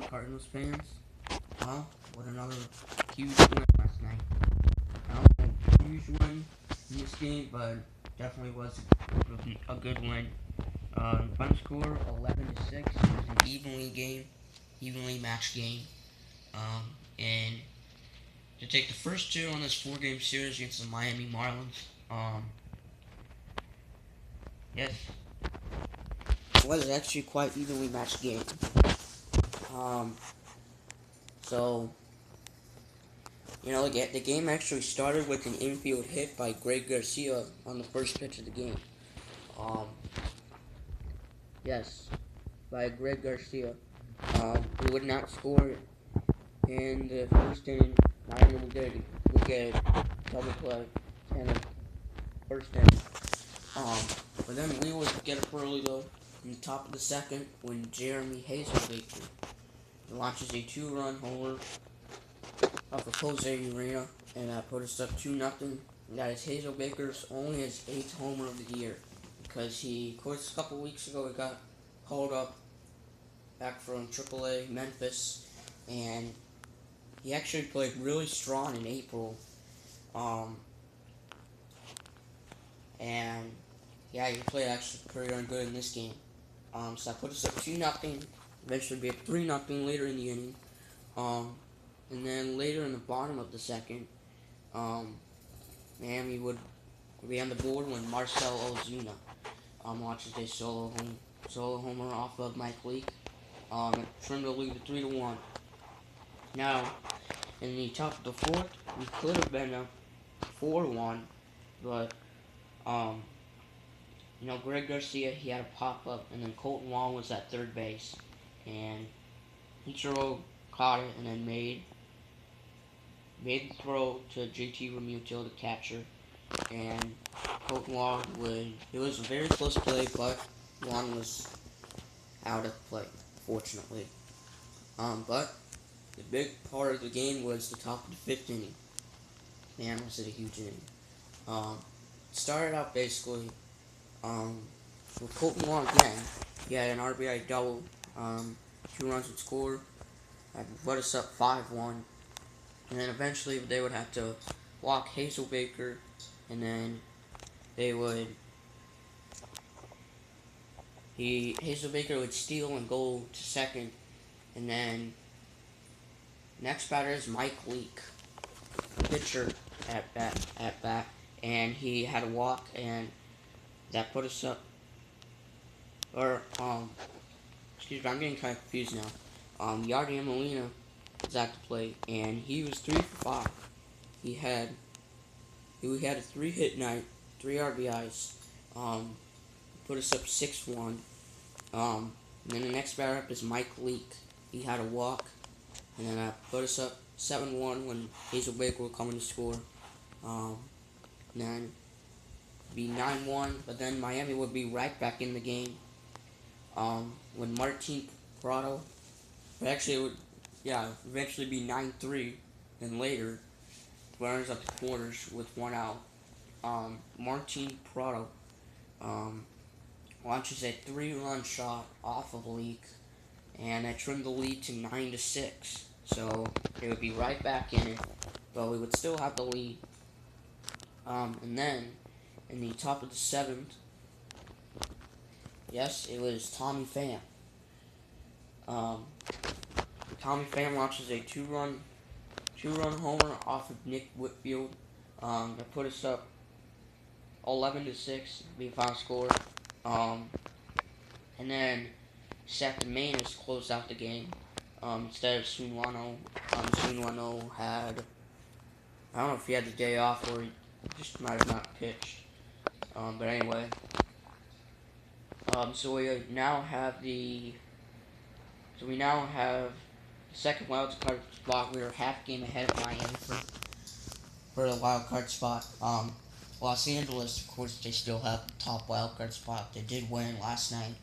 on, Cardinals fans? Well, what another huge win last night. I don't know, huge win in this game, but definitely was a good win. Final score 11-6. It was an evenly matched game. And to take the first two on this four-game series against the Miami Marlins. Yes, it was actually quite evenly matched game. Um, so the game actually started with an infield hit by Greg Garcia on the first pitch of the game. Um, yes, by Greg Garcia. He would not score in the first inning. Miami would get a double play in the first inning. But then we would get up early though in the top of the second when Jeremy Hazelbaker launches a two-run homer off of Jose Urena, and that put us up 2-0. That is Hazelbaker's only his 8th homer of the year, because of course, a couple weeks ago, he got called up back from AAA Memphis, and he actually played really strong in April. And yeah, he played actually pretty darn good in this game. So that put us up 2-0. Eventually, be up 3-0 later in the inning. And then later in the bottom of the second, Miami would be on the board when Marcell Ozuna launches a solo homer off of Mike Leake. Trimmed the lead to 3-1. Now, in the top of the fourth, we could have been up 4-1, but Greg Garcia, he had a pop up, and then Colton Wong was at third base, and Ichiro caught it and then made the throw to JT Realmuto, the catcher, and Colton Wong it was a very close play, but Wong was out of play, fortunately. But the big part of the game was the top of the fifth inning. Man, was it a huge inning. Started out basically, with Colton Wong again. He had an RBI double, 2 runs would score, that put us up 5-1. And then eventually they would have to walk Hazelbaker, and then Hazelbaker would steal and go to second, and then next batter is Mike Leake, pitcher at bat, and he had a walk, and that put us up. Excuse me, I'm getting kind of confused now. Yardier Molina was at the plate, and he was 3 for 5. He had a 3-hit night, 3 RBIs. Put us up 6-1. And then the next batter up is Mike Leake. He had a walk, and then that put us up 7-1 when Hazelbaker would come in to score. And then be 9-1, but then Miami would be right back in the game. When Martin Prado, but actually it would, eventually be 9-3, and later, runners up the corners with 1 out. Martin Prado, launches a 3-run shot off of Leake, and that trimmed the lead to 9-6. So it would be right back in it, but we would still have the lead. And then in the top of the 7th, yes, it was Tommy Pham. Tommy Pham launches a two-run homer off of Nick Whitfield. That put us up 11-6, be final score. And then Seth Maness closed out the game instead of Sunwano. Sunwano had, I don't know if he had the day off or he just might have not pitched. But anyway, so we now have the second wild card spot. We are half game ahead of Miami for the wild card spot. Los Angeles, of course, they still have the top wild card spot. They did win last night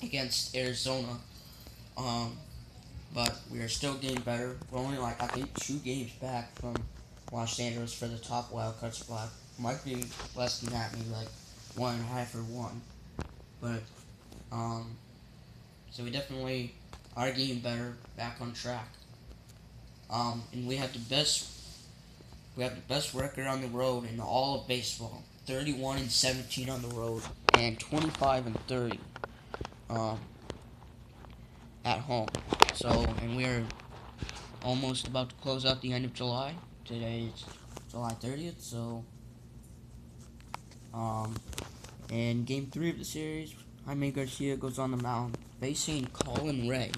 against Arizona. But we are still getting better. We're only I think 2 games back from Los Angeles for the top wild card spot. Might be less than that, maybe 1.5 or 1. But So we definitely are getting better, back on track. And we have the best record on the road in all of baseball. 31-17 on the road and 25-30 um, at home. So, and we're almost about to close out the end of July. Today is July 30th. So, in Game 3 of the series, Jaime Garcia goes on the mound facing Colin Ray,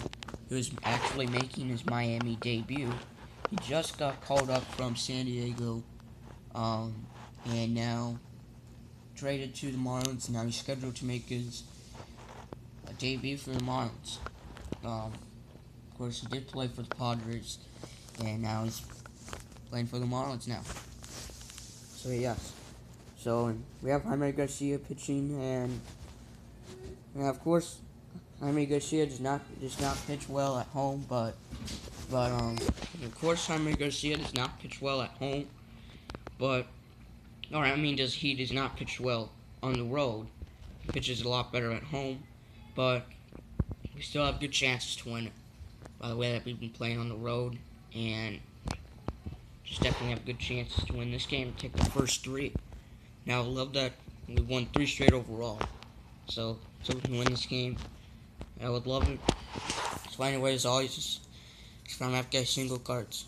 who is actually making his Miami debut. He just got called up from San Diego, and now traded to the Marlins. Now he's scheduled to make his debut for the Marlins. Of course, he did play for the Padres, and now he's playing for the Marlins now. So yes, so we have Jaime Garcia pitching, and of course, Jaime Garcia does not pitch well at home, but of course Jaime Garcia does not pitch well at home, but he does not pitch well on the road. He pitches a lot better at home, but we still have good chances to win it. By the way that we've been playing on the road, and just definitely have good chances to win this game and take the first 3. Now I love that we won 3 straight overall. So we can win this game. I would love it. So anyway, as always, just from FK Single Cards.